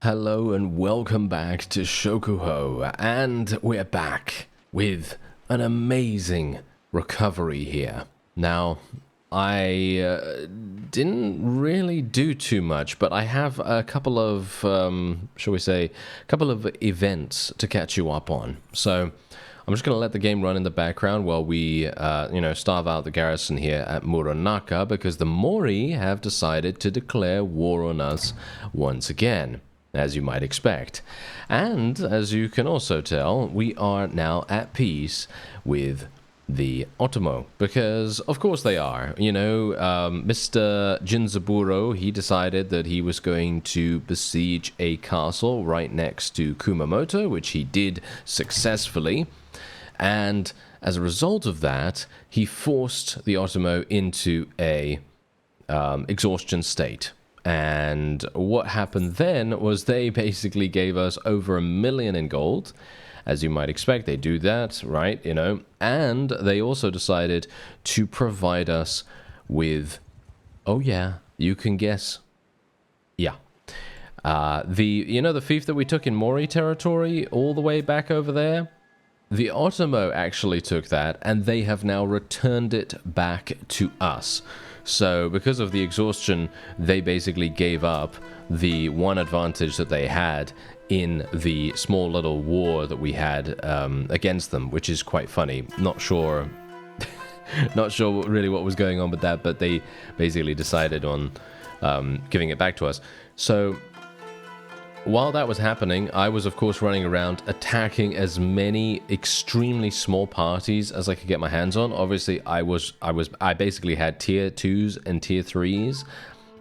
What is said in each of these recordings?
Hello and welcome back to Shokuho, and we're back with an amazing recovery here. Now, I didn't really do too much, but I have a couple of, shall we say, a couple of events to catch you up on. So, I'm just going to let the game run in the background while we, starve out the garrison here at Muranaka, because the Mori have decided to declare war on us once again, as you might expect. And, as you can also tell, we are now at peace with the Otomo, because of course they are. You know, Mr. Jinzaburo, he decided that he was going to besiege a castle right next to Kumamoto, which he did successfully. And as a result of that, he forced the Otomo into a exhaustion state. And what happened then was they basically gave us over 1 million in gold. As you might expect, they do that, right? You know, and they also decided to provide us with, oh yeah, you can guess. Yeah. The fief that we took in Mori territory all the way back over there? The Otomo actually took that, and they have now returned it back to us. So, because of the exhaustion, they basically gave up the one advantage that they had in the small little war that we had against them, which is quite funny. Not sure really what was going on with that, but they basically decided on giving it back to us. So, while that was happening, I was of course running around attacking as many extremely small parties as I could get my hands on. Obviously, I basically had tier 2s and tier 3s,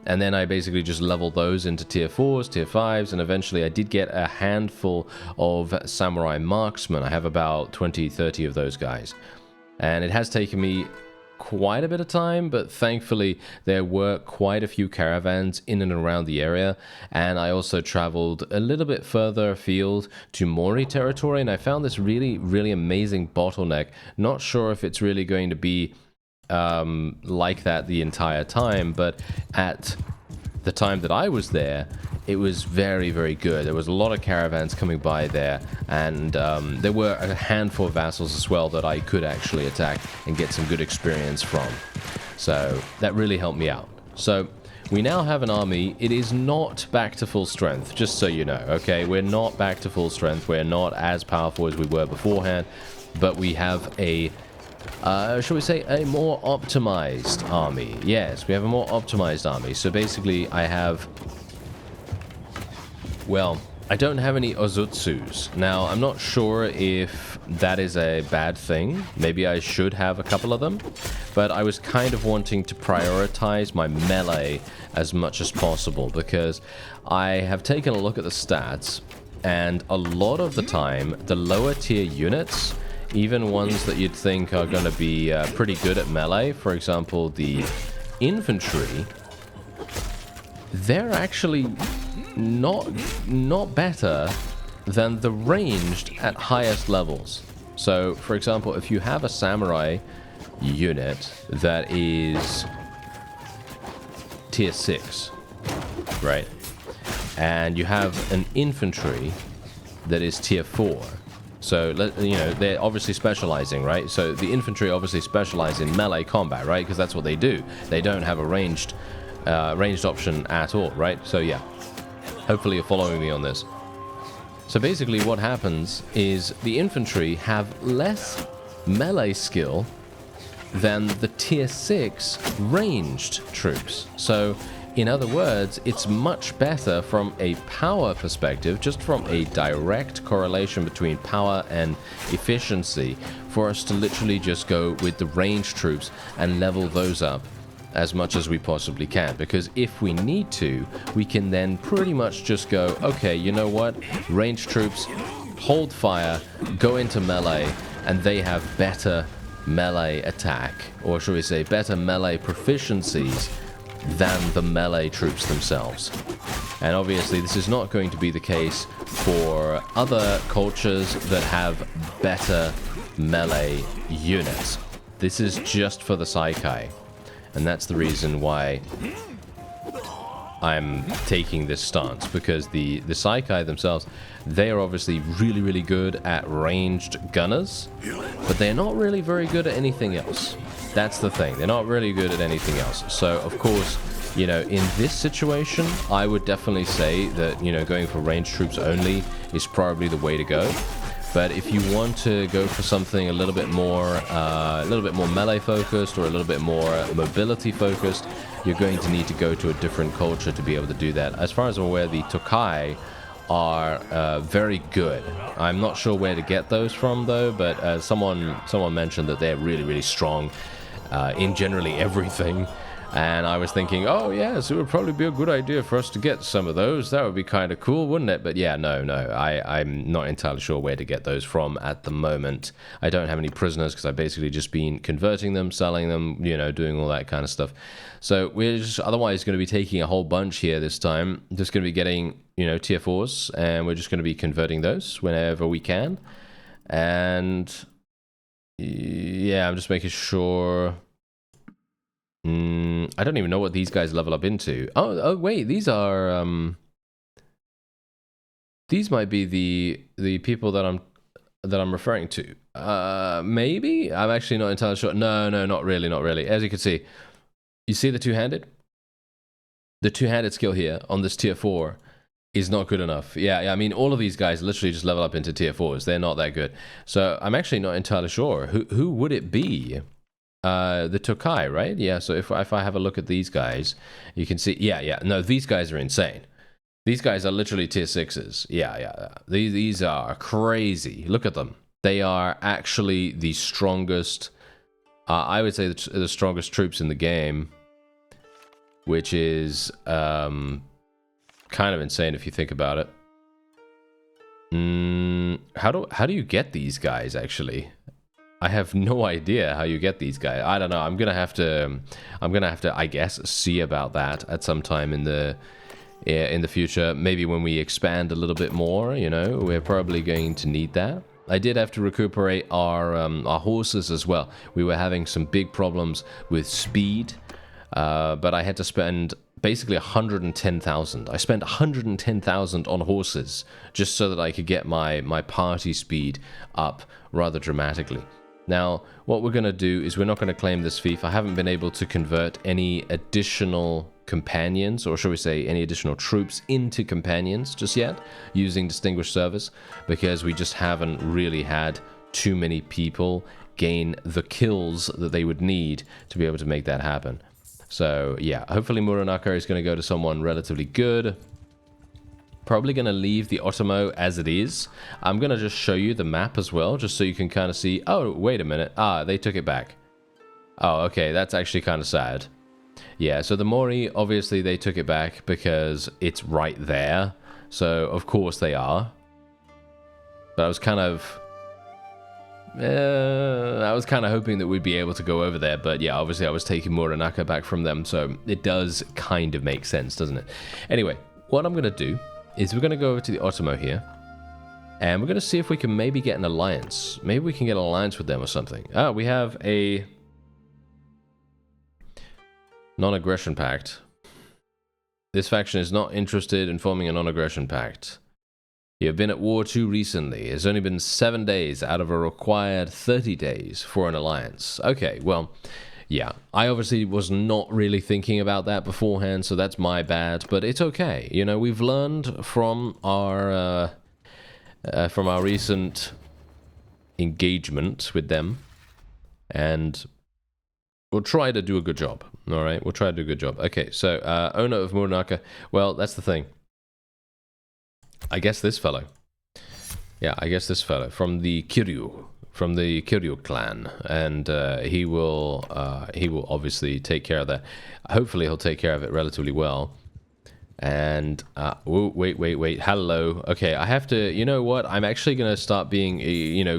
and then I basically just leveled those into tier 4s, tier 5s, and eventually I did get a handful of samurai marksmen. I have about 20-30 of those guys. And it has taken me quite a bit of time, but thankfully there were quite a few caravans in and around the area, and I also traveled a little bit further afield to Mori territory, and I found this really amazing bottleneck. Not sure if it's really going to be like that the entire time, but at the time that I was there, it was very good. There was a lot of caravans coming by there, and there were a handful of vassals as well that I could actually attack and get some good experience from. So that really helped me out. So we now have an army. It is not back to full strength, just so you know, okay? We're not back to full strength. We're not as powerful as we were beforehand, but we have a shall we say, a more optimized army. Yes, we have a more optimized army. So basically, I have... well, I don't have any Ozutsus. Now, I'm not sure if that is a bad thing. Maybe I should have a couple of them. But I was kind of wanting to prioritize my melee as much as possible, because I have taken a look at the stats, and a lot of the time, the lower tier units, even ones that you'd think are going to be pretty good at melee, for example, the infantry, they're actually not better than the ranged at highest levels. So, for example, if you have a samurai unit that is tier 6, right, and you have an infantry that is tier 4, so, you know, they're obviously specializing, right? So the infantry obviously specialize in melee combat, right? Because that's what they do. They don't have a ranged option at all, right? So yeah, hopefully you're following me on this. So basically what happens is the infantry have less melee skill than the tier 6 ranged troops. So, in other words, it's much better from a power perspective, just from a direct correlation between power and efficiency, for us to literally just go with the ranged troops and level those up as much as we possibly can. Because if we need to, we can then pretty much just go, okay, you know what? Ranged troops, hold fire, go into melee, and they have better melee attack, or should we say better melee proficiencies than the melee troops themselves. And obviously this is not going to be the case for other cultures that have better melee units. This is just for the Saikai, and that's the reason why I'm taking this stance, because the Saikai themselves, they are obviously really, really good at ranged gunners, but they're not really very good at anything else. That's the thing. They're not really good at anything else. So, of course, you know, in this situation, I would definitely say that, you know, going for ranged troops only is probably the way to go. But if you want to go for something a little bit more melee focused, or a little bit more mobility focused, you're going to need to go to a different culture to be able to do that. As far as I'm aware, the Tokai are very good. I'm not sure where to get those from though, but someone mentioned that they're really, really strong in generally everything. And I was thinking, oh yes, it would probably be a good idea for us to get some of those. That would be kind of cool, wouldn't it? But yeah, no, I'm not entirely sure where to get those from at the moment. I don't have any prisoners, because I've basically just been converting them, selling them, you know, doing all that kind of stuff. So we're just otherwise going to be taking a whole bunch here this time. Just going to be getting, you know, tier 4s, and we're just going to be converting those whenever we can. And yeah, I'm just making sure... I don't even know what these guys level up into. Oh wait, these are these might be the people that I'm referring to. Maybe? I'm actually not entirely sure. No, not really. As you can see, you see the two-handed? The two-handed skill here on this tier 4 is not good enough. Yeah, I mean, all of these guys literally just level up into tier 4s. They're not that good. So I'm actually not entirely sure. Who would it be? The Tokai, right? Yeah, so if I have a look at these guys, you can see, yeah, no, these guys are insane. These guys are literally tier 6s. Yeah. These are crazy. Look at them. They are actually the strongest, I would say the strongest troops in the game, which is kind of insane if you think about it. How do you get these guys, actually? I have no idea how you get these guys. I don't know. I'm gonna have to, I guess, see about that at some time in the future. Maybe when we expand a little bit more, you know, we're probably going to need that. I did have to recuperate our horses as well. We were having some big problems with speed, but I had to spend basically 110,000. I spent 110,000 on horses just so that I could get my party speed up rather dramatically. Now, what we're going to do is we're not going to claim this fief. I haven't been able to convert any additional companions, or shall we say any additional troops, into companions just yet using distinguished service, because we just haven't really had too many people gain the kills that they would need to be able to make that happen. So yeah, hopefully Muranaka is going to go to someone relatively good. Probably going to leave the Otomo as it is. I'm going to just show you the map as well, just so you can kind of see, oh, wait a minute. They took it back. Oh, okay, that's actually kind of sad. Yeah, so the Mori, obviously they took it back because it's right there. So, of course they are. But I was kind of hoping that we'd be able to go over there, but yeah, obviously I was taking Muranaka back from them, so it does kind of make sense, doesn't it? Anyway, what I'm going to do is we're going to go over to the Otomo here, and we're going to see if we can maybe get an alliance. Maybe we can get an alliance with them or something. We have a non-aggression pact. This faction is not interested in forming a non-aggression pact. You have been at war too recently. It's only been 7 days out of a required 30 days for an alliance. Okay, well, yeah, I obviously was not really thinking about that beforehand, so that's my bad, but it's okay. You know, we've learned from our recent engagement with them, and we'll try to do a good job. All right, we'll try to do a good job. Okay, so owner of Muranaka. Well, that's the thing. I guess this fellow. Yeah, I guess this fellow from the Kiryu clan, and he will obviously take care of that. Hopefully, he'll take care of it relatively well. And wait. Hello. Okay, I have to. You know what? I'm actually gonna start being,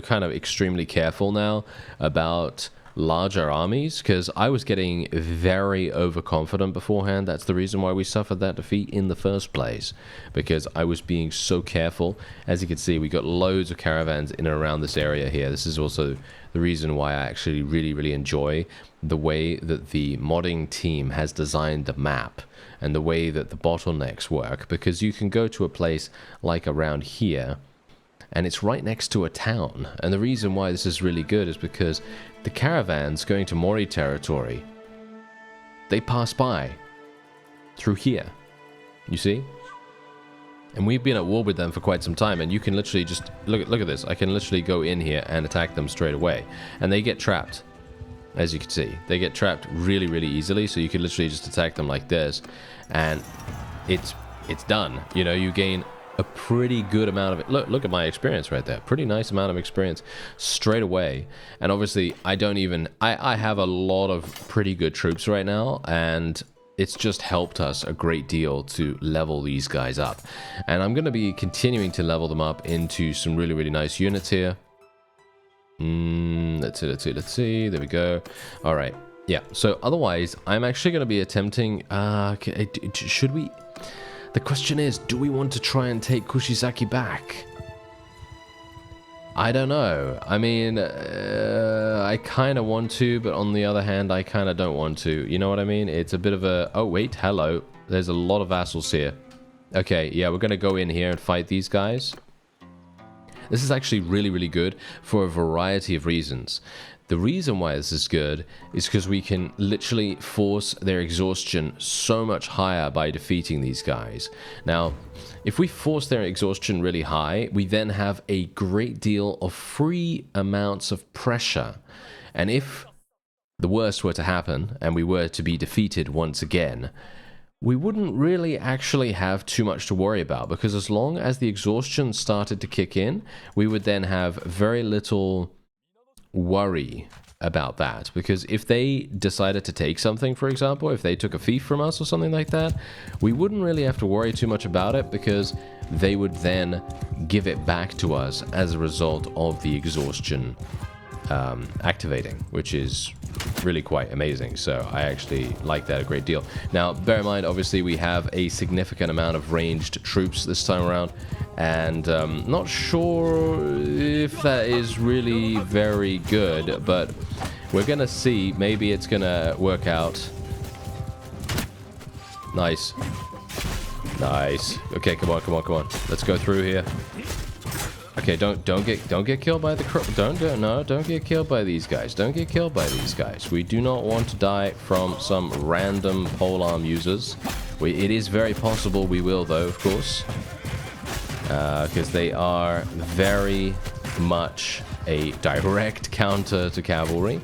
kind of extremely careful now about larger armies, because I was getting very overconfident beforehand. That's the reason why we suffered that defeat in the first place, because I was being so careful. As you can see, we got loads of caravans in and around this area here. This is also the reason why I actually really enjoy the way that the modding team has designed the map and the way that the bottlenecks work, because you can go to a place like around here and it's right next to a town. And the reason why this is really good is because the caravans going to Mori territory, they pass by through here, you see? And we've been at war with them for quite some time, and you can literally just, look at this, I can literally go in here and attack them straight away. And they get trapped, as you can see. They get trapped really easily, so you can literally just attack them like this, and it's done. You know, you gain a pretty good amount of it. Look at my experience right there. Pretty nice amount of experience straight away. And obviously, I have a lot of pretty good troops right now, and it's just helped us a great deal to level these guys up. And I'm going to be continuing to level them up into some really nice units here. Let's see. There we go. All right. Yeah. So otherwise, I'm actually going to be attempting... should we... The question is, do we want to try and take Kushizaki back? I don't know. I mean, I kind of want to, but on the other hand, I kind of don't want to. You know what I mean? It's a bit of a... Oh, wait. Hello. There's a lot of vassals here. Okay, yeah, we're going to go in here and fight these guys. This is actually really good for a variety of reasons. The reason why this is good is because we can literally force their exhaustion so much higher by defeating these guys. Now, if we force their exhaustion really high, we then have a great deal of free amounts of pressure. And if the worst were to happen and we were to be defeated once again, we wouldn't really actually have too much to worry about, because as long as the exhaustion started to kick in, we would then have very little worry about that. Because if they decided to take something, for example, if they took a fief from us or something like that, we wouldn't really have to worry too much about it, because they would then give it back to us as a result of the exhaustion activating, which is really quite amazing. So I actually like that a great deal. Now, bear in mind, obviously, we have a significant amount of ranged troops this time around, and not sure if that is really very good, but we're gonna see. Maybe it's gonna work out. Nice. Okay, come on. Let's go through here. Okay, don't get killed by the don't get killed by these guys. Don't get killed by these guys. We do not want to die from some random polearm users. It is very possible we will, though, of course, because they are very much a direct counter to cavalry.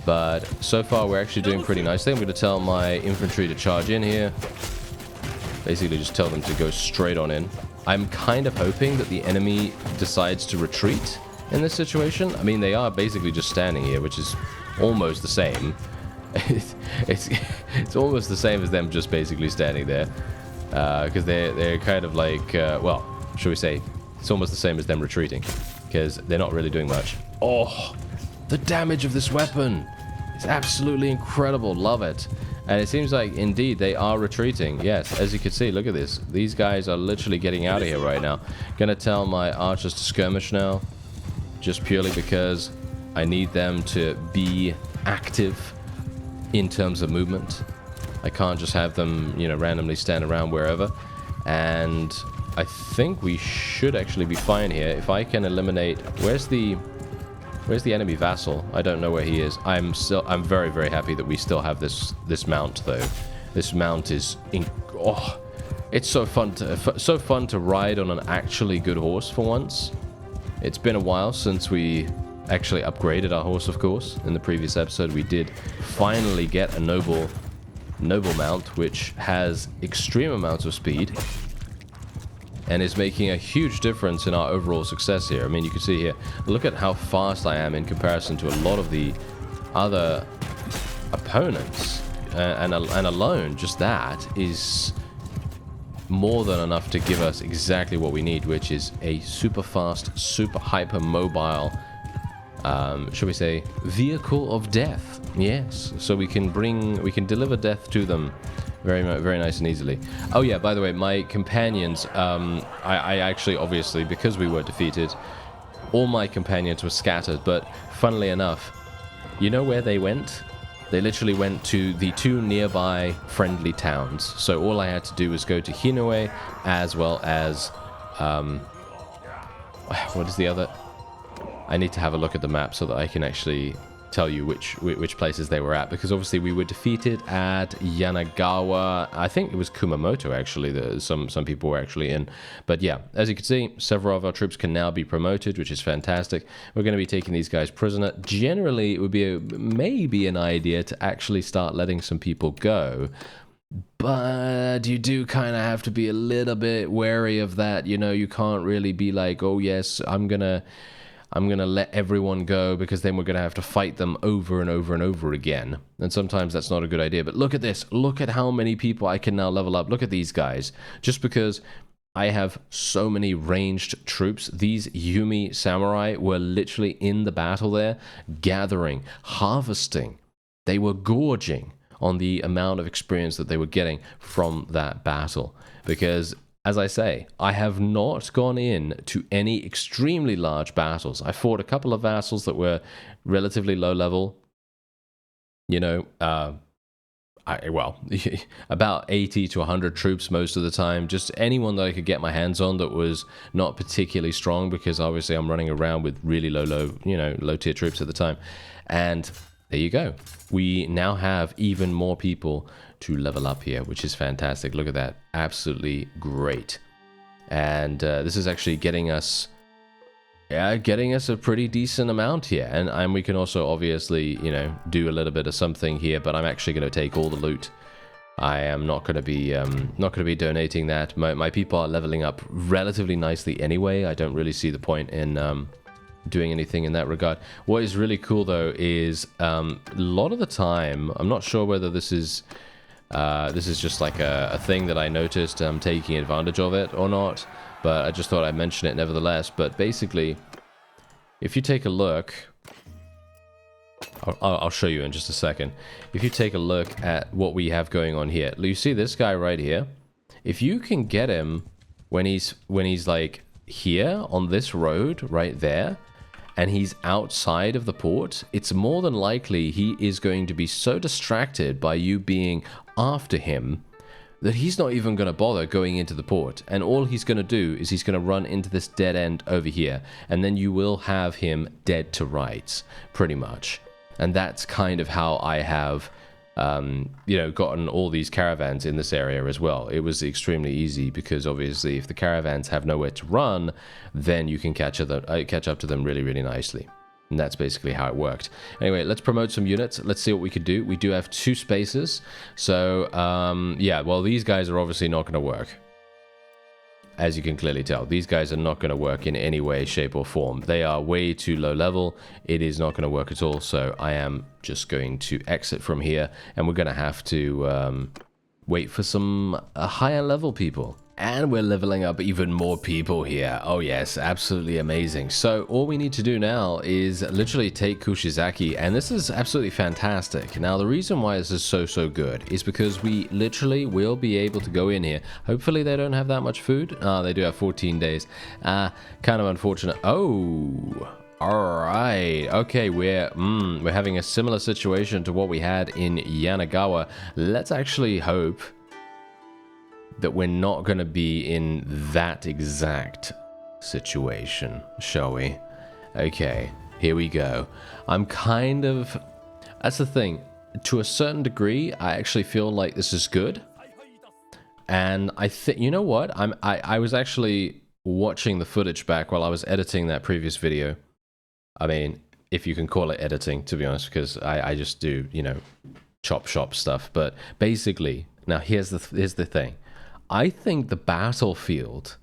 But so far, we're actually doing pretty nicely. I'm going to tell my infantry to charge in here. Basically, just tell them to go straight on in. I'm kind of hoping that the enemy decides to retreat in this situation. I mean, they are basically just standing here, which is almost the same. It's almost the same as them just basically standing there. Because they're kind of like, well, should we say, it's almost the same as them retreating. Because they're not really doing much. Oh, the damage of this weapon is absolutely incredible. Love it. And it seems like, indeed, they are retreating. Yes, as you can see, look at this. These guys are literally getting out of here right now. Gonna tell my archers to skirmish now, just purely because I need them to be active in terms of movement. I can't just have them, you know, randomly stand around wherever. And I think we should actually be fine here. If I can eliminate... Where's the enemy vassal? I don't know where he is. I'm very happy that we still have this mount, though. This mount is it's so fun to ride on an actually good horse for once. It's been a while since we actually upgraded our horse, of course. In the previous episode, we did finally get a noble mount, which has extreme amounts of speed and is making a huge difference in our overall success here. I mean, you can see here, look at how fast I am in comparison to a lot of the other opponents. And alone, just that is more than enough to give us exactly what we need, which is a super fast, super hyper mobile should we say, vehicle of death. Yes, so we can deliver death to them very nice and easily. Oh yeah, by the way, my companions, I actually, obviously, because we were defeated, all my companions were scattered, but funnily enough, you know where they went? They literally went to the 2 nearby friendly towns. So all I had to do was go to Hinoe, as well as, what is the other? I need to have a look at the map so that I can actually tell you which places they were at, because obviously we were defeated at Yanagawa. I think it was Kumamoto actually that some people were actually in. But yeah, as you can see, several of our troops can now be promoted, which is fantastic. We're going to be taking these guys prisoner. Generally, it would be maybe an idea to actually start letting some people go, but you do kind of have to be a little bit wary of that. You know, you can't really be like, oh yes, I'm gonna let everyone go, because then we're gonna have to fight them over and over and over again. And sometimes that's not a good idea. But look at this. Look at how many people I can now level up. Look at these guys. Just because I have so many ranged troops, these Yumi samurai were literally in the battle there, gathering, harvesting. They were gorging on the amount of experience that they were getting from that battle. Because, as I say, I have not gone in to any extremely large battles. I fought a couple of vassals that were relatively low level. You know, about 80 to 100 troops most of the time. Just anyone that I could get my hands on that was not particularly strong, because obviously I'm running around with really low tier troops at the time. And there you go. We now have even more people to level up here, which is fantastic. Look at that. Absolutely great. And this is actually getting us a pretty decent amount here. And we can also obviously, do a little bit of something here, but I'm actually going to take all the loot. I am not going to be donating that. My people are leveling up relatively nicely anyway. I don't really see the point in doing anything in that regard. What is really cool though is a lot of the time, I'm not sure whether this is just like a thing that I noticed, taking advantage of it or not, but I just thought I'd mention it nevertheless. But basically, if you take a look, I'll show you in just a second. If you take a look at what we have going on here, you see this guy right here. If you can get him when he's like here on this road right there, and he's outside of the port, it's more than likely he is going to be so distracted by you being after him that he's not even going to bother going into the port. And all he's going to do is he's going to run into this dead end over here, and then you will have him dead to rights, pretty much. And that's kind of how I have gotten all these caravans in this area as well. It was extremely easy, because obviously if the caravans have nowhere to run, then you can catch up to them really, really nicely. And that's basically how it worked. Anyway, let's promote some units. Let's see what we could do. We do have 2 spaces. So, yeah, well, these guys are obviously not going to work. As you can clearly tell, these guys are not going to work in any way, shape, or form. They are way too low level. It is not going to work at all. So I am just going to exit from here, and we're going to have to wait for some higher level people. And we're leveling up even more people here. Oh yes, absolutely amazing. So all we need to do now is literally take Kushizaki, and this is absolutely fantastic. Now the reason why this is so good is because we literally will be able to go in here. Hopefully they don't have that much food. They do have 14 days. Kind of unfortunate. Oh, all right. Okay, we're having a similar situation to what we had in Yanagawa. Let's actually hope that we're not going to be in that exact situation, shall we? Okay, here we go. That's the thing. To a certain degree, I actually feel like this is good. And I think, you know what? I was actually watching the footage back while I was editing that previous video. I mean, if you can call it editing, to be honest, because I just do, chop shop stuff. But basically, now here's the thing. I think the battlefield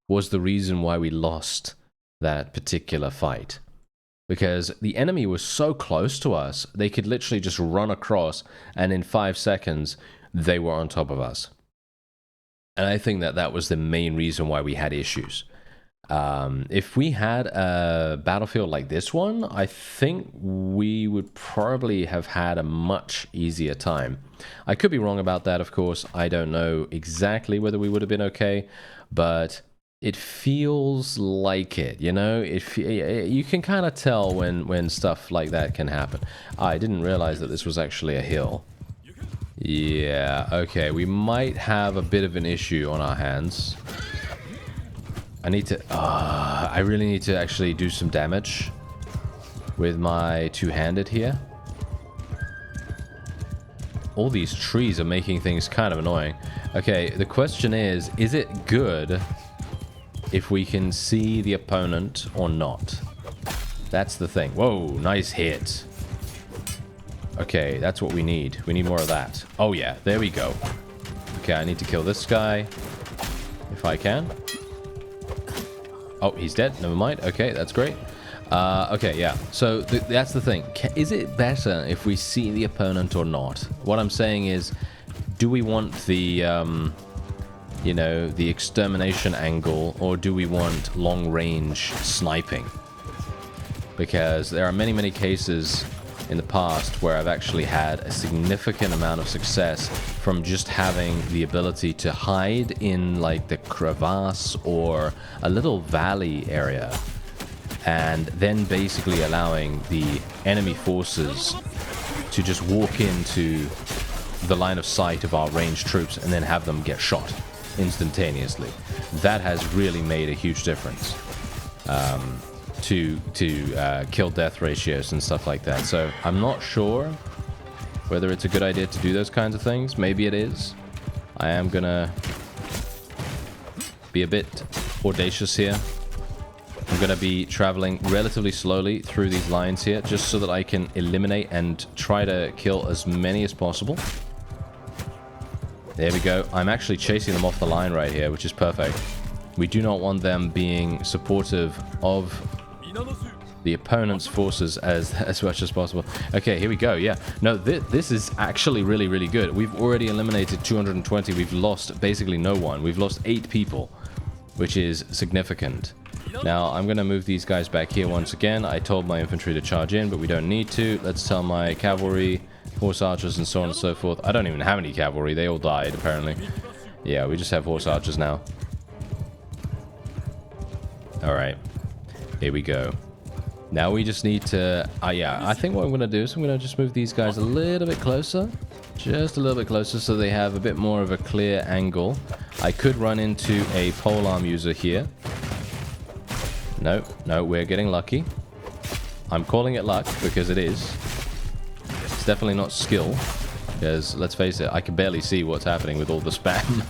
was the reason why we lost that particular fight. Because the enemy was so close to us, they could literally just run across, and in 5 seconds, they were on top of us. And I think that was the main reason why we had issues. If we had a battlefield like this one, I think we would probably have had a much easier time. I could be wrong about that, of course. I don't know exactly whether we would have been okay, but it feels like it, you know? You can kind of tell when stuff like that can happen. I didn't realize that this was actually a hill. Yeah, okay, we might have a bit of an issue on our hands. I need to... I really need to actually do some damage with my two-handed here. All these trees are making things kind of annoying. Okay, the question is it good if we can see the opponent or not? That's the thing. Whoa, nice hit. Okay, that's what we need. We need more of that. Oh yeah, there we go. Okay, I need to kill this guy if I can. Oh, he's dead. Never mind. Okay, that's great. Okay, yeah. So that's the thing. Is it better if we see the opponent or not? What I'm saying is, do we want the, you know, the extermination angle, or do we want long-range sniping? Because there are many, many cases in the past where I've actually had a significant amount of success from just having the ability to hide in like the crevasse or a little valley area, and then basically allowing the enemy forces to just walk into the line of sight of our ranged troops and then have them get shot instantaneously. That has really made a huge difference to kill-death ratios and stuff like that. So I'm not sure whether it's a good idea to do those kinds of things. Maybe it is. I am gonna be a bit audacious here. I'm gonna be traveling relatively slowly through these lines here, just so that I can eliminate and try to kill as many as possible. There we go. I'm actually chasing them off the line right here, which is perfect. We do not want them being supportive of the opponent's forces as much as possible. Okay, here we go. Yeah, no, this is actually really, really good. We've already eliminated 220. We've lost basically no one. We've lost 8 people, which is significant. Now, I'm going to move these guys back here once again. I told my infantry to charge in, but we don't need to. Let's tell my cavalry, horse archers, and so on and so forth. I don't even have any cavalry. They all died, apparently. Yeah, we just have horse archers now. Alright. Here we go. Now we just need to... yeah, I think what I'm going to do is I'm going to just move these guys a little bit closer. Just a little bit closer so they have a bit more of a clear angle. I could run into a polearm user here. No, no, we're getting lucky. I'm calling it luck because it is. It's definitely not skill. Because, let's face it, I can barely see what's happening with all the spam.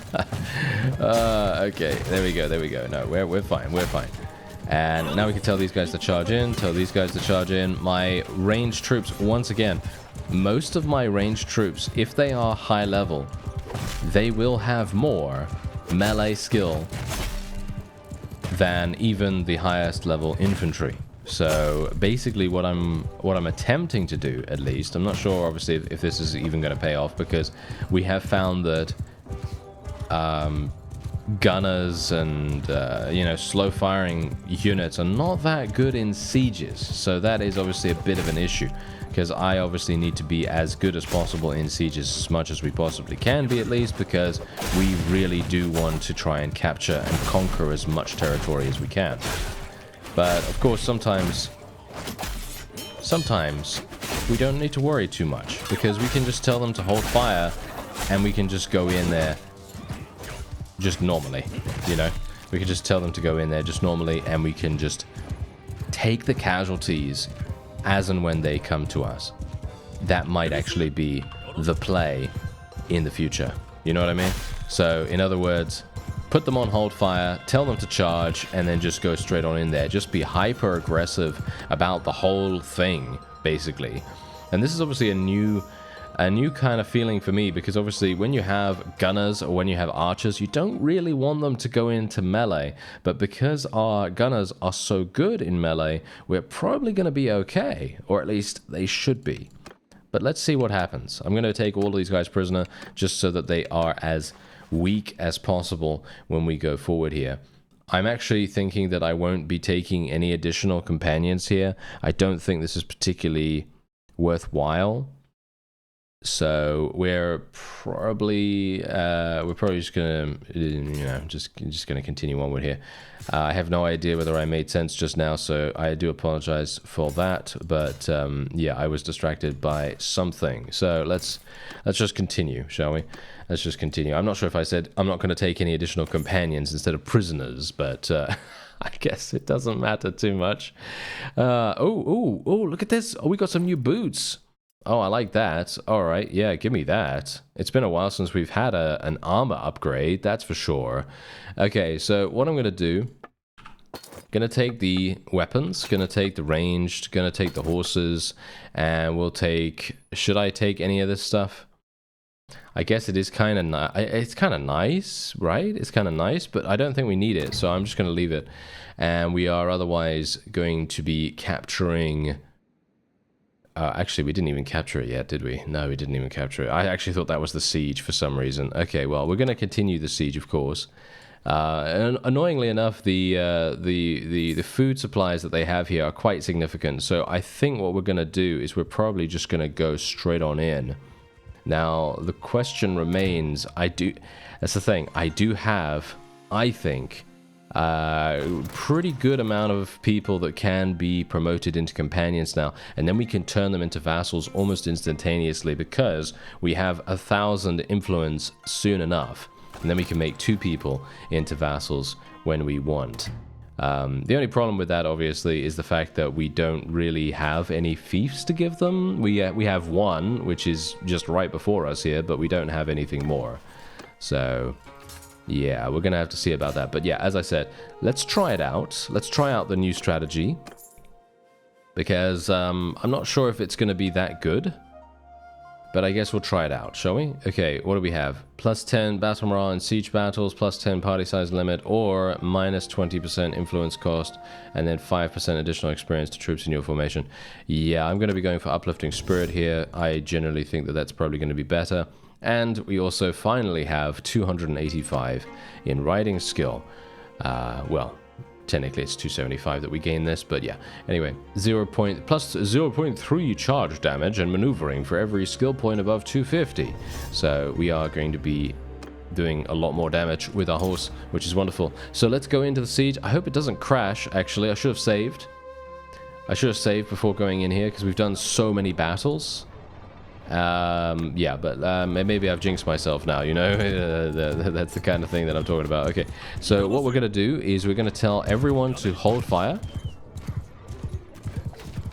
Okay, there we go, there we go. No, we're fine, we're fine. And now we can tell these guys to charge in, tell these guys to charge in. My ranged troops, once again, most of my ranged troops, if they are high level, they will have more melee skill than even the highest level infantry. So basically what I'm attempting to do, at least, I'm not sure obviously if this is even going to pay off, because we have found that gunners and you know, slow firing units are not that good in sieges. So that is obviously a bit of an issue, because I obviously need to be as good as possible in sieges, as much as we possibly can be, at least, because we really do want to try and capture and conquer as much territory as we can. But of course, sometimes we don't need to worry too much, because we can just tell them to hold fire and we can just go in there just normally, you know? We can just tell them to go in there just normally, and we can just take the casualties as and when they come to us. That might actually be the play in the future. You know what I mean? So, in other words, put them on hold fire, tell them to charge, and then just go straight on in there. Just be hyper aggressive about the whole thing, basically. And this is obviously a new kind of feeling for me, because obviously when you have gunners or when you have archers, you don't really want them to go into melee. But because our gunners are so good in melee, we're probably going to be okay, or at least they should be. But let's see what happens. I'm going to take all of these guys prisoner just so that they are as weak as possible when we go forward here. I'm actually thinking that I won't be taking any additional companions here. I don't think this is particularly worthwhile. So we're probably just gonna, just gonna continue onward here. I have no idea whether I made sense just now, so I do apologize for that. But yeah, I was distracted by something. So let's just continue, shall we? Let's just continue. I'm not sure if I said I'm not going to take any additional companions instead of prisoners, but I guess it doesn't matter too much. Oh, look at this. Oh, we got some new boots. Oh, I like that. All right, yeah, give me that. It's been a while since we've had an armor upgrade, that's for sure. Okay, so what I'm going to do, going to take the weapons, going to take the ranged, going to take the horses, and we'll take... Should I take any of this stuff? I guess it is kind of it's kind of nice, right? It's kind of nice, but I don't think we need it, so I'm just going to leave it. And we are otherwise going to be capturing... actually, we didn't even capture it yet, did we? No, we didn't even capture it. I actually thought that was the siege for some reason. Okay, well, we're going to continue the siege, of course. And annoyingly enough, the food supplies that they have here are quite significant. So I think what we're going to do is we're probably just going to go straight on in. Now, the question remains, that's the thing, I do have, I think... pretty good amount of people that can be promoted into companions now, and then we can turn them into vassals almost instantaneously because we have 1,000 influence soon enough, and then we can make 2 people into vassals when we want. The only problem with that, obviously, is the fact that we don't really have any fiefs to give them. We have one, which is just right before us here, but we don't have anything more. So... yeah, we're going to have to see about that. But yeah, as I said, let's try it out. Let's try out the new strategy. Because I'm not sure if it's going to be that good. But I guess we'll try it out, shall we? Okay, what do we have? Plus 10 battle morale in siege battles, plus 10 party size limit, or minus 20% influence cost, and then 5% additional experience to troops in your formation. Yeah, I'm going to be going for uplifting spirit here. I generally think that that's probably going to be better. And we also finally have 285 in riding skill. Well, technically it's 275 that we gain this, but yeah. Anyway, plus 0.3 charge damage and maneuvering for every skill point above 250. So we are going to be doing a lot more damage with our horse, which is wonderful. So let's go into the siege. I hope it doesn't crash, actually. I should have saved. I should have saved before going in here because we've done so many battles. Yeah, but maybe I've jinxed myself now, you know? That's the kind of thing that I'm talking about. Okay, so what we're going to do is we're going to tell everyone to hold fire.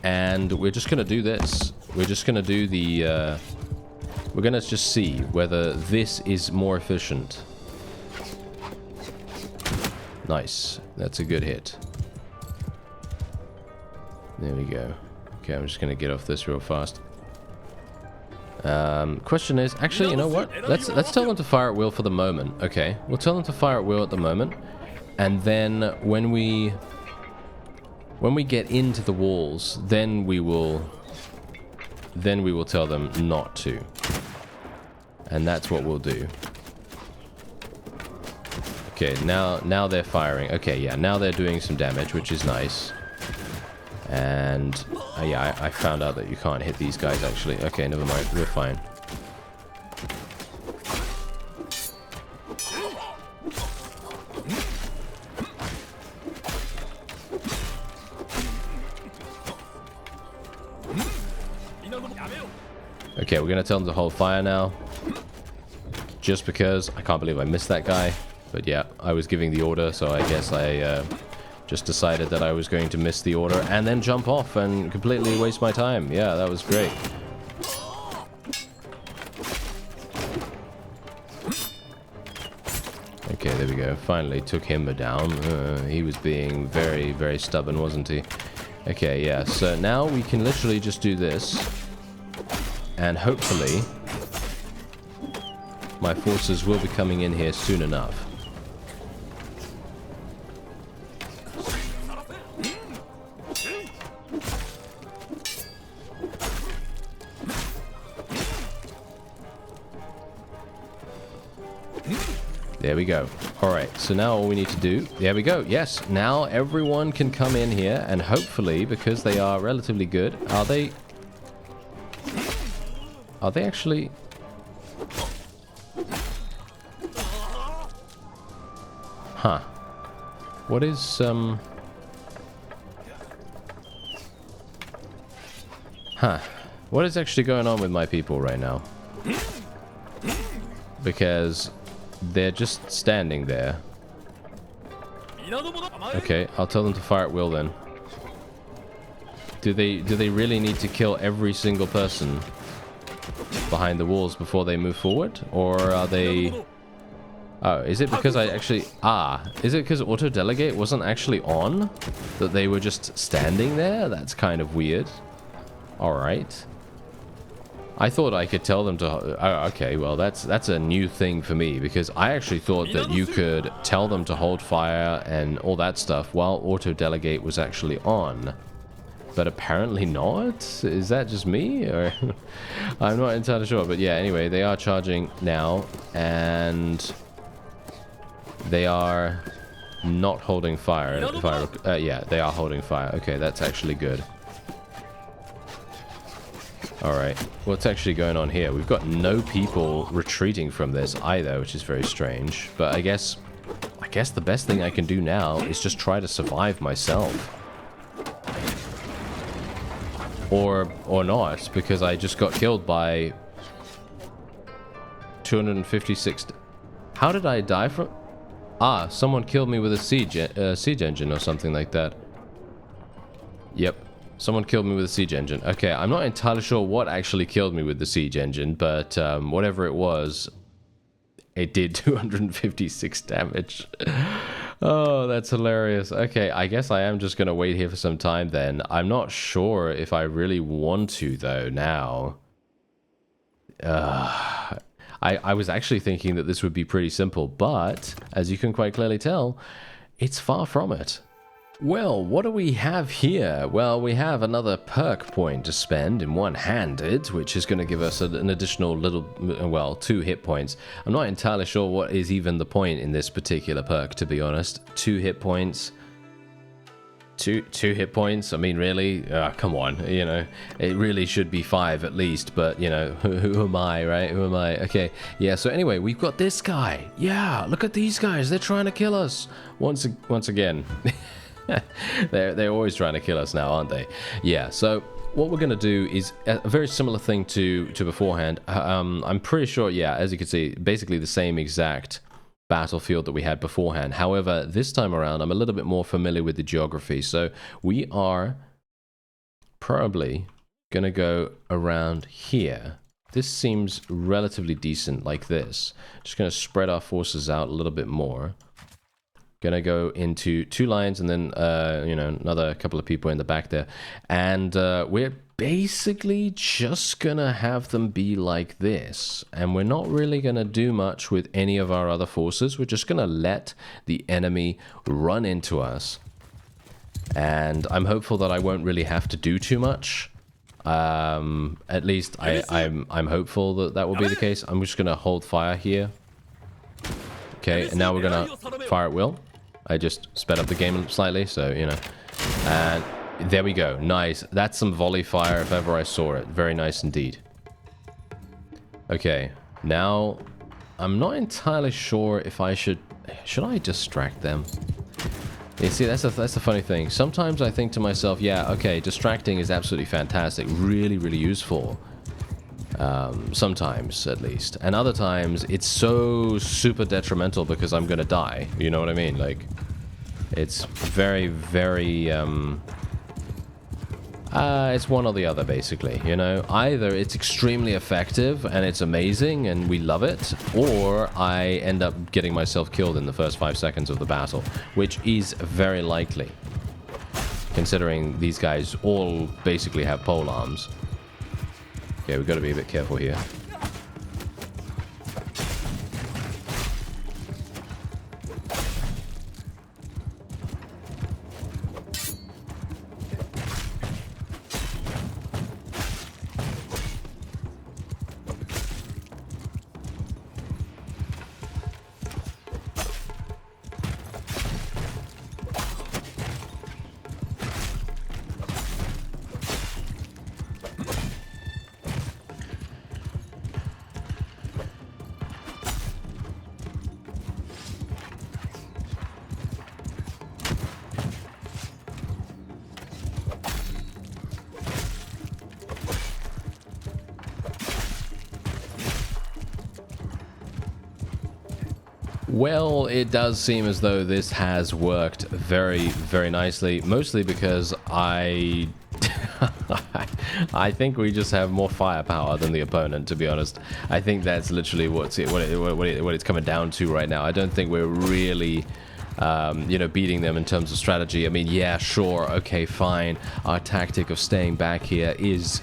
And we're just going to do this. We're just going to do the... we're going to just see whether this is more efficient. Nice. That's a good hit. There we go. Okay, I'm just going to get off this real fast. Question is, actually, you know what? Let's tell them to fire at will for the moment. Okay, we'll tell them to fire at will at the moment, and then when we get into the walls, then we will tell them not to, and that's what we'll do. Okay, now they're firing. Okay, yeah, now they're doing some damage, which is nice. And yeah, I found out that you can't hit these guys actually. Okay, never mind, we're fine. Okay, we're gonna tell them to hold fire now. Just because I can't believe I missed that guy. But yeah, I was giving the order, so I guess I just decided that I was going to miss the order and then jump off and completely waste my time. Yeah, that was great. Okay, there we go. Finally took him down. He was being very, very stubborn, wasn't he? Okay, yeah. So now we can literally just do this. And hopefully my forces will be coming in here soon enough. There we go. Alright, so now all we need to do... There we go. Yes, now everyone can come in here, and hopefully, because they are relatively good... Are they actually... Huh. What is, Huh. What is actually going on with my people right now? Because they're just standing there. Okay, I'll tell them to fire at will then. Do they really need to kill every single person behind the walls before they move forward? Or are they... Oh, is it because I actually... is it because auto-delegate wasn't actually on? That they were just standing there? That's kind of weird. Alright. I thought I could tell them to... Oh, okay, well, that's a new thing for me, because I actually thought that you could tell them to hold fire and all that stuff while auto-delegate was actually on. But apparently not? Is that just me? Or I'm not entirely sure, but yeah, anyway, they are charging now, and they are not holding fire. Yeah, they are holding fire. Okay, that's actually good. Alright, what's actually going on here? We've got no people retreating from this either, which is very strange. But I guess the best thing I can do now is just try to survive myself. Or not, because I just got killed by 256... How did I die from... someone killed me with a siege engine or something like that. Yep. Someone killed me with a siege engine. Okay, I'm not entirely sure what actually killed me with the siege engine, but whatever it was, it did 256 damage. Oh, that's hilarious. Okay, I guess I am just going to wait here for some time then. I'm not sure if I really want to, though, now. I was actually thinking that this would be pretty simple, but, as you can quite clearly tell, it's far from it. Well, what do we have here? Well, we have another perk point to spend in one-handed, which is going to give us an additional well, 2 hit points. I'm not entirely sure what is even the point in this particular perk, to be honest. 2 hit points. Two hit points? I mean, really? Come on, you know. It really should be 5 at least, but, you know, who am I, right? Who am I? Okay, yeah, so anyway, we've got this guy. Yeah, look at these guys. They're trying to kill us. Once again. They're always trying to kill us now, aren't they? Yeah, so what we're going to do is a very similar thing to beforehand. I'm pretty sure, yeah, as you can see, basically the same exact battlefield that we had beforehand. However, this time around, I'm a little bit more familiar with the geography. So we are probably going to go around here. This seems relatively decent like this. Just going to spread our forces out a little bit more. Gonna go into 2 lines and then, you know, another couple of people in the back there. And we're basically just gonna have them be like this. And we're not really gonna do much with any of our other forces. We're just gonna let the enemy run into us. And I'm hopeful that I won't really have to do too much. At least I'm hopeful that that will be the case. I'm just gonna hold fire here. Okay, and now we're gonna fire at will. I just sped up the game slightly, so, you know. And there we go. Nice. That's some volley fire if ever I saw it. Very nice indeed. Okay, now I'm not entirely sure if I should I distract them? You see, that's the funny thing. Sometimes I think to myself, yeah, okay, distracting is absolutely fantastic. Really, really useful. Sometimes, at least. And other times, it's so super detrimental because I'm gonna die. You know what I mean? Like, it's very, very, it's one or the other, basically, you know? Either it's extremely effective and it's amazing and we love it, or I end up getting myself killed in the first 5 seconds of the battle, which is very likely, considering these guys all basically have pole arms. Okay, we've got to be a bit careful here. Well, it does seem as though this has worked very, very nicely, mostly because I think we just have more firepower than the opponent, to be honest. I think that's literally what it's coming down to right now. I don't think we're really beating them in terms of strategy. I mean, yeah, sure, okay, fine. Our tactic of staying back here is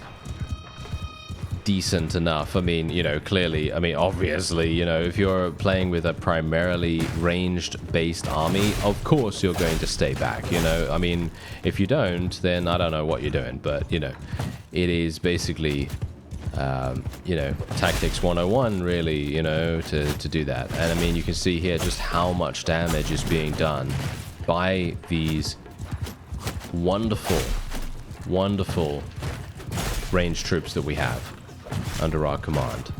decent enough. I mean, clearly, obviously, if you're playing with a primarily ranged-based army, of course you're going to stay back, I mean, if you don't, then I don't know what you're doing, but, it is basically, tactics 101, really, to do that. And, I mean, you can see here just how much damage is being done by these wonderful, wonderful ranged troops that we have under our command.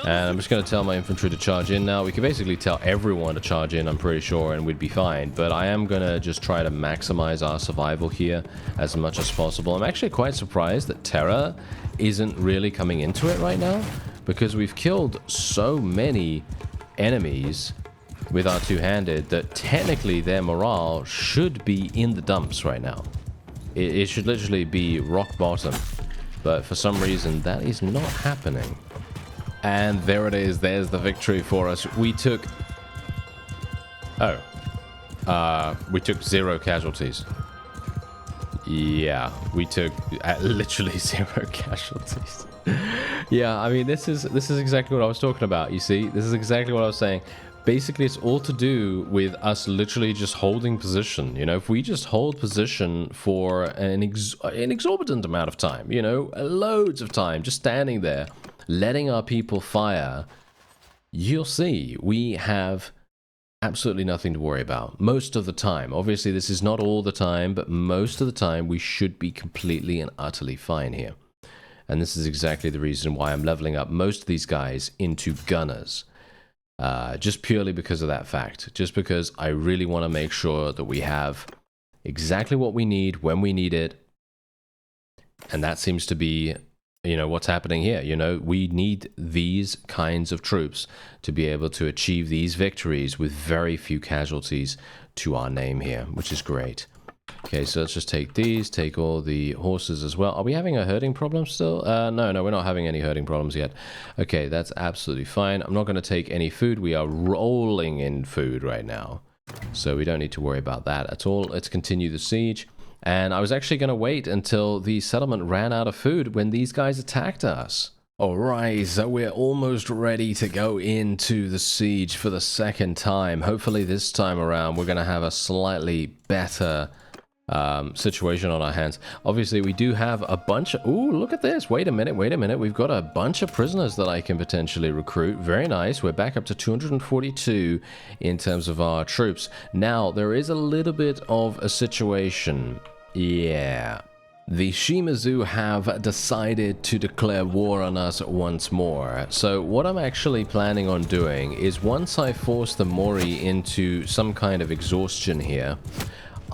And I'm just going to tell my infantry to charge in now. We could basically tell everyone to charge in, I'm pretty sure, and we'd be fine. But I am going to just try to maximize our survival here as much as possible. I'm actually quite surprised that Terra isn't really coming into it right now, because we've killed so many enemies with our two-handed that technically their morale should be in the dumps right now. It should literally be rock bottom. But for some reason, that is not happening. And there it is. There's the victory for us. We took... we took 0 casualties. Yeah, we took literally 0 casualties. Yeah, I mean, this is exactly what I was talking about, you see? This is exactly what I was saying. Basically, it's all to do with us literally just holding position. If we just hold position for an exorbitant amount of time, loads of time, just standing there, letting our people fire, you'll see we have absolutely nothing to worry about most of the time. Obviously, this is not all the time, but most of the time we should be completely and utterly fine here. And this is exactly the reason why I'm leveling up most of these guys into gunners. Just purely because of that fact. Just because I really want to make sure that we have exactly what we need when we need it. And that seems to be, what's happening here. We need these kinds of troops to be able to achieve these victories with very few casualties to our name here, which is great. Okay, so let's just take these, take all the horses as well. Are we having a herding problem still? No, we're not having any herding problems yet. Okay, that's absolutely fine. I'm not going to take any food. We are rolling in food right now. So we don't need to worry about that at all. Let's continue the siege. And I was actually going to wait until the settlement ran out of food when these guys attacked us. Alright, so we're almost ready to go into the siege for the second time. Hopefully this time around we're going to have a slightly better situation on our hands. Obviously, we do have a bunch of... Ooh, look at this. Wait a minute. We've got a bunch of prisoners that I can potentially recruit. Very nice. We're back up to 242 in terms of our troops. Now, there is a little bit of a situation. Yeah. The Shimazu have decided to declare war on us once more. So what I'm actually planning on doing is once I force the Mori into some kind of exhaustion here,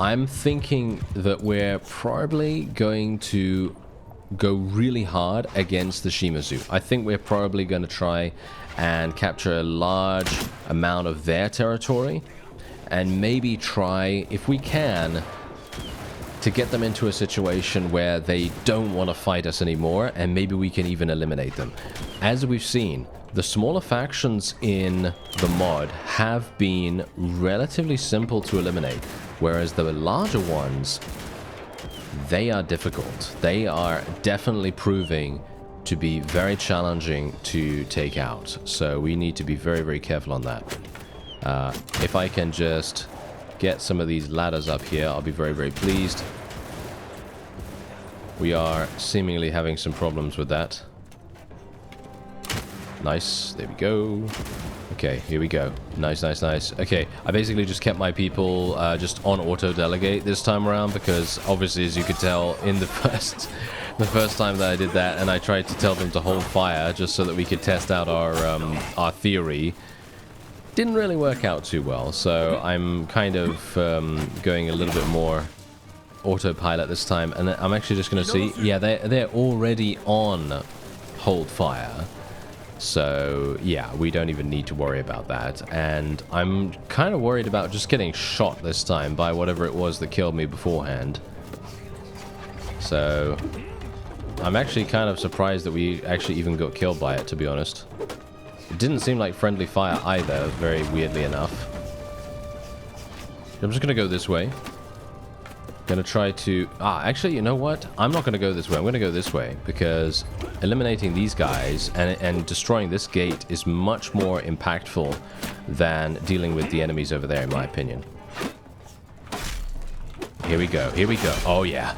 I'm thinking that we're probably going to go really hard against the Shimazu. I think we're probably going to try and capture a large amount of their territory and maybe try, if we can, to get them into a situation where they don't want to fight us anymore, and maybe we can even eliminate them. As we've seen, the smaller factions in the mod have been relatively simple to eliminate, whereas the larger ones, they are difficult. They are definitely proving to be very challenging to take out. So we need to be very, very careful on that. If I can just get some of these ladders up here, I'll be very, very pleased. We are seemingly having some problems with that. Nice, there we go. Okay, here we go. Nice. Okay, I basically just kept my people just on auto-delegate this time around because obviously, as you could tell, in the first time that I did that and I tried to tell them to hold fire just so that we could test out our theory, didn't really work out too well. So I'm kind of going a little bit more autopilot this time, and I'm actually just going to see. Yeah, they're already on hold fire. So yeah, we don't even need to worry about that. And I'm kind of worried about just getting shot this time by whatever it was that killed me beforehand. So I'm actually kind of surprised that we actually even got killed by it, to be honest. It didn't seem like friendly fire either, very weirdly enough. I'm just gonna go this way. Gonna try to... actually, you know what? I'm not gonna go this way. I'm gonna go this way, because eliminating these guys and destroying this gate is much more impactful than dealing with the enemies over there, in my opinion. Here we go. Here we go. Oh, yeah.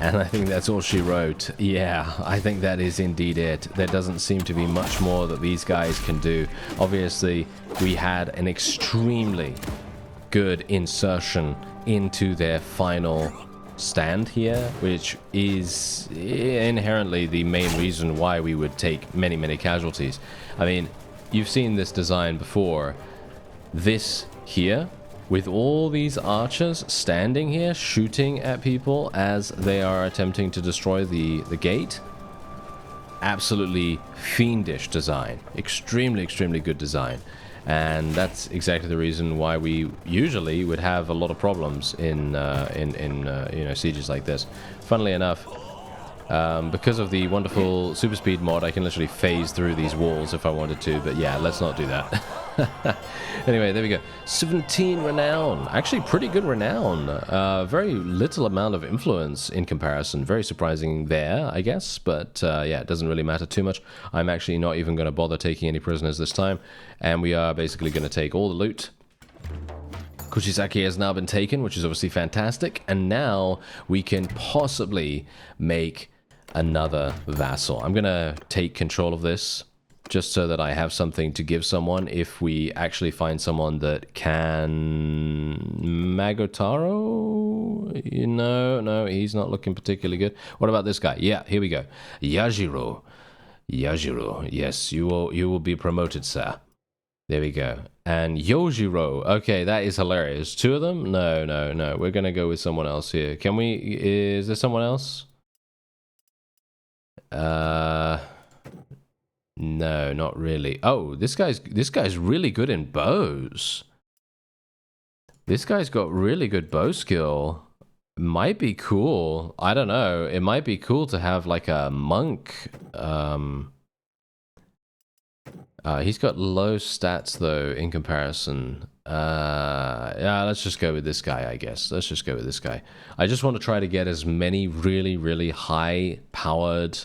And I think that's all she wrote. Yeah, I think that is indeed it. There doesn't seem to be much more that these guys can do. Obviously, we had an extremely good insertion into their final stand here, which is inherently the main reason why we would take many, many casualties. I mean, you've seen this design before. This here, with all these archers standing here shooting at people as they are attempting to destroy the gate, absolutely fiendish design. Extremely, extremely good design. And that's exactly the reason why we usually would have a lot of problems in you know, sieges like this. Funnily enough, because of the wonderful super speed mod, I can literally phase through these walls if I wanted to, but yeah, let's not do that. Anyway, there we go. 17 renown. Actually, pretty good renown. Very little amount of influence in comparison. Very surprising there, I guess. But yeah, it doesn't really matter too much. I'm actually not even going to bother taking any prisoners this time. And we are basically going to take all the loot. Kushisaki has now been taken, which is obviously fantastic. And now we can possibly make another vassal. I'm going to take control of this, just so that I have something to give someone if we actually find someone that can... Magotaro? No, he's not looking particularly good. What about this guy? Yeah, here we go. Yajiro. Yajiro, yes, you will be promoted, sir. There we go. And Yojiro. Okay, that is hilarious. Two of them? No. We're going to go with someone else here. Can we... Is there someone else? No, not really. Oh, this guy's really good in bows. This guy's got really good bow skill. Might be cool. I don't know. It might be cool to have like a monk. He's got low stats though in comparison. Yeah, let's just go with this guy, I guess. Let's just go with this guy. I just want to try to get as many really, really high powered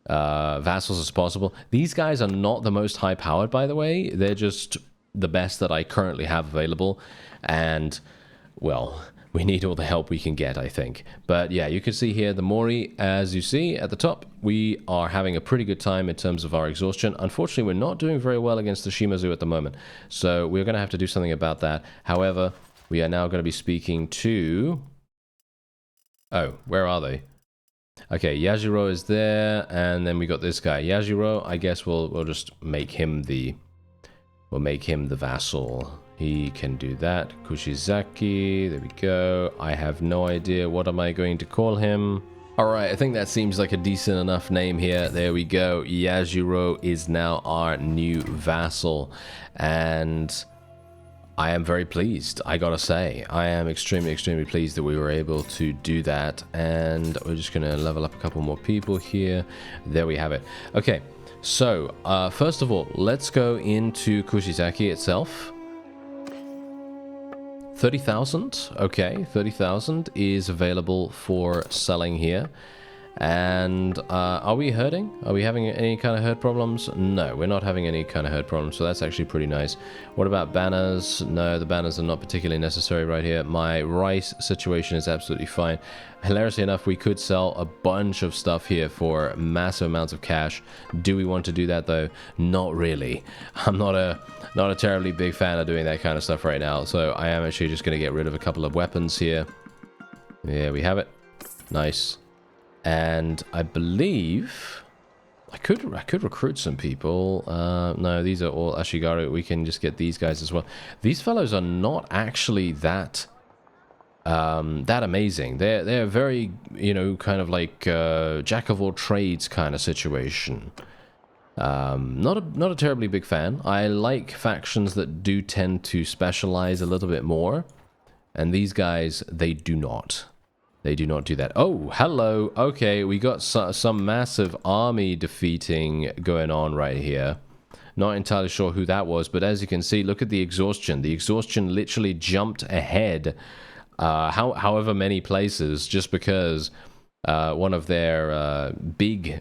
vassals as possible. These guys are not the most high powered, by the way. They're just the best that I currently have available, and well, we need all the help we can get, I think. But yeah, you can see here the Mori, as you see at the top, we are having a pretty good time in terms of our exhaustion. Unfortunately, we're not doing very well against the Shimazu at the moment, so we're going to have to do something about that. However, we are now going to be speaking to... Oh, where are they? Okay, Yajiro is there, and then we got this guy. Yajiro, I guess we'll just make him the... We'll make him the vassal. He can do that. Kushizaki, there we go. I have no idea. What am I going to call him? Alright, I think that seems like a decent enough name here. There we go. Yajiro is now our new vassal. And I am very pleased, I gotta say. I am extremely, extremely pleased that we were able to do that. And we're just gonna level up a couple more people here. There we have it. Okay, so first of all, let's go into Kushizaki itself. 30,000. Okay, 30,000 is available for selling here. And are we herding? Are we having any kind of herd problems? No, we're not having any kind of herd problems, so that's actually pretty nice. What about banners? No, the banners are not particularly necessary right here. My rice situation is absolutely fine. Hilariously enough, we could sell a bunch of stuff here for massive amounts of cash. Do we want to do that though? Not really. I'm not a terribly big fan of doing that kind of stuff right now, so I am actually just going to get rid of a couple of weapons here. There we have it. Nice. And I believe I could recruit some people. No, these are all Ashigaru. We can just get these guys as well. These fellows are not actually that amazing. They're very, you know, kind of like jack of all trades kind of situation. Not a terribly big fan. I like factions that do tend to specialize a little bit more, and these guys, they do not. They do not do that. Oh, hello. Okay, we got some massive army defeating going on right here. Not entirely sure who that was, but as you can see, look at the exhaustion. The exhaustion literally jumped ahead however many places just because one of their big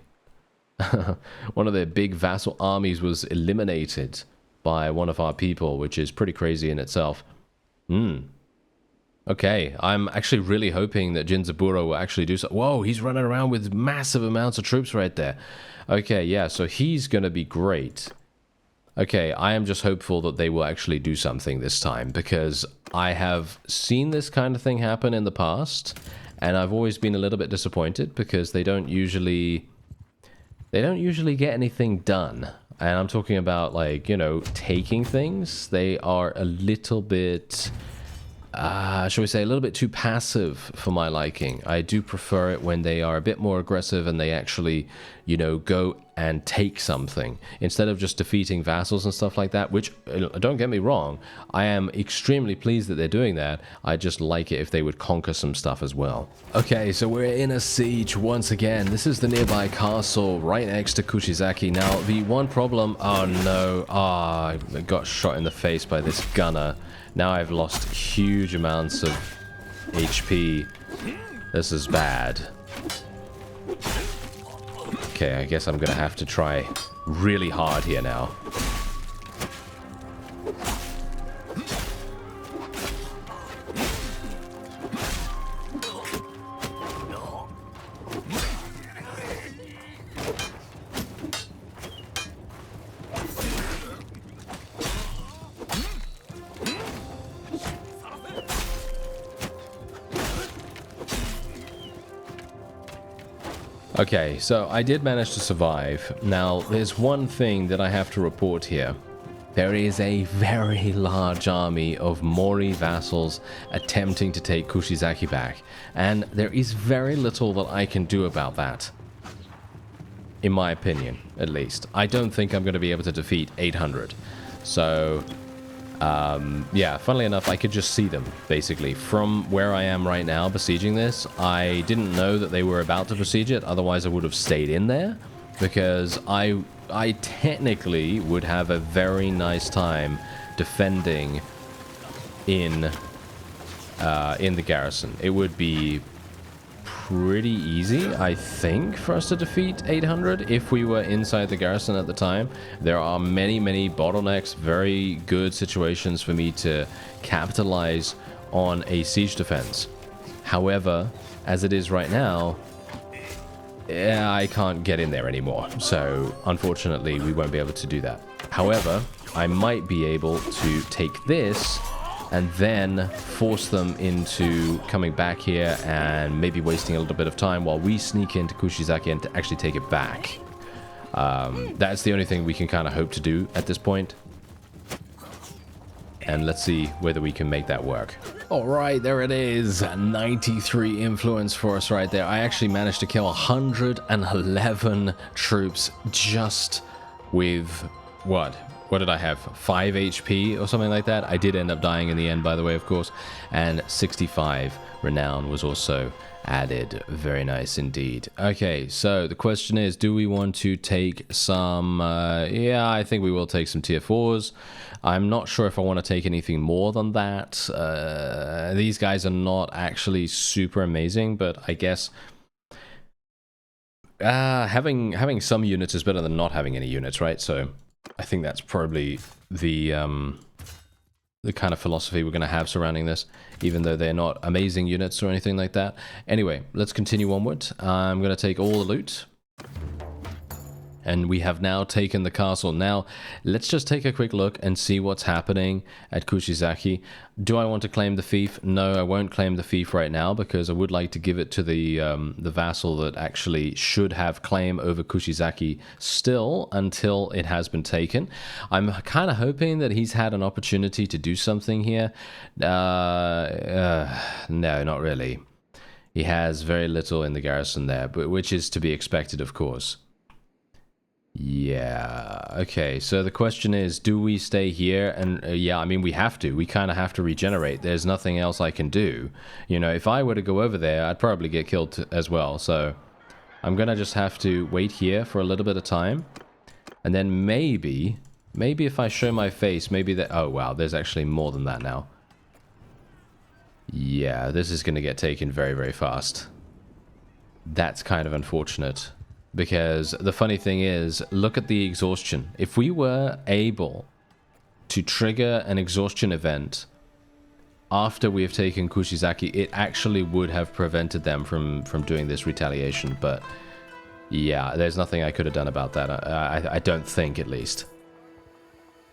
vassal armies was eliminated by one of our people, which is pretty crazy in itself. Okay, I'm actually really hoping that Jinzaburo will actually do so. Whoa, he's running around with massive amounts of troops right there. Okay, yeah, so he's going to be great. Okay, I am just hopeful that they will actually do something this time, because I have seen this kind of thing happen in the past, and I've always been a little bit disappointed because they don't usually get anything done. And I'm talking about, like, you know, taking things. They are a little bit... shall we say, a little bit too passive for my liking. I do prefer it when they are a bit more aggressive and they actually, you know, go and take something instead of just defeating vassals and stuff like that, which, don't get me wrong, I am extremely pleased that they're doing that. I just like it if they would conquer some stuff as well. Okay, so we're in a siege once again. This is the nearby castle right next to Kushizaki. Now, the one problem... Oh, no. I got shot in the face by this gunner. Now I've lost huge amounts of HP. This is bad. Okay, I guess I'm gonna have to try really hard here now. Okay, so I did manage to survive. Now, there's one thing that I have to report here. There is a very large army of Mori vassals attempting to take Kushizaki back, and there is very little that I can do about that. In my opinion, at least. I don't think I'm going to be able to defeat 800. So... yeah, funnily enough, I could just see them, basically. From where I am right now, besieging this, I didn't know that they were about to besiege it, otherwise I would have stayed in there, because I technically would have a very nice time defending in the garrison. It would be pretty easy, I think, for us to defeat 800 if we were inside the garrison at the time. There are many bottlenecks, very good situations for me to capitalize on a siege defense. However, as it is right now, yeah, I can't get in there anymore, so unfortunately we won't be able to do that. However, I might be able to take this and then force them into coming back here and maybe wasting a little bit of time while we sneak into Kushizaki and to actually take it back. That's the only thing we can kind of hope to do at this point. And let's see whether we can make that work. Alright, there it is. 93 influence for us right there. I actually managed to kill 111 troops just with, what did I have? 5 HP or something like that? I did end up dying in the end, by the way, of course. And 65 renown was also added. Very nice indeed. Okay, so the question is, do we want to take some... yeah, I think we will take some tier 4s. I'm not sure if I want to take anything more than that. These guys are not actually super amazing, but I guess having some units is better than not having any units, right? So I think that's probably the kind of philosophy we're going to have surrounding this, even though they're not amazing units or anything like that. Anyway, let's continue onward. I'm going to take all the loot. And we have now taken the castle. Now, let's just take a quick look and see what's happening at Kushizaki. Do I want to claim the fief? No, I won't claim the fief right now because I would like to give it to the vassal that actually should have claim over Kushizaki still until it has been taken. I'm kind of hoping that he's had an opportunity to do something here. No, not really. He has very little in the garrison there, but which is to be expected, of course. Yeah, okay, so the question is, do we stay here? And yeah, I mean, we have to. We kind of have to regenerate. There's nothing else I can do. You know, if I were to go over there, I'd probably get killed as well. So I'm going to just have to wait here for a little bit of time. And then maybe if I show my face, maybe that... Oh, wow, there's actually more than that now. Yeah, this is going to get taken very, very fast. That's kind of unfortunate. Because the funny thing is, look at the exhaustion. If we were able to trigger an exhaustion event after we have taken Kushizaki, it actually would have prevented them from doing this retaliation. But yeah, there's nothing I could have done about that. I don't think, at least.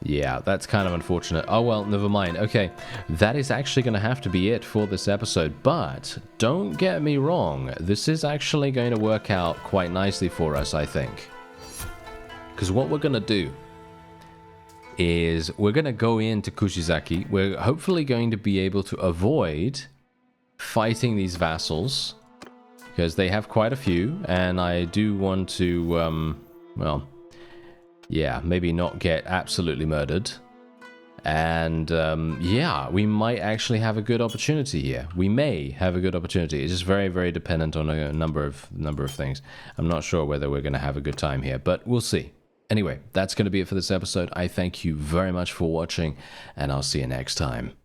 Yeah, that's kind of unfortunate. Oh, well, never mind. Okay, that is actually going to have to be it for this episode. But don't get me wrong. This is actually going to work out quite nicely for us, I think. Because what we're going to do is we're going to go into Kushizaki. We're hopefully going to be able to avoid fighting these vassals. Because they have quite a few. And I do want to, well... yeah, maybe not get absolutely murdered. And yeah, we might actually have a good opportunity here. We may have a good opportunity. It's just very, very dependent on a number of things. I'm not sure whether we're going to have a good time here, but we'll see. Anyway, that's going to be it for this episode. I thank you very much for watching, and I'll see you next time.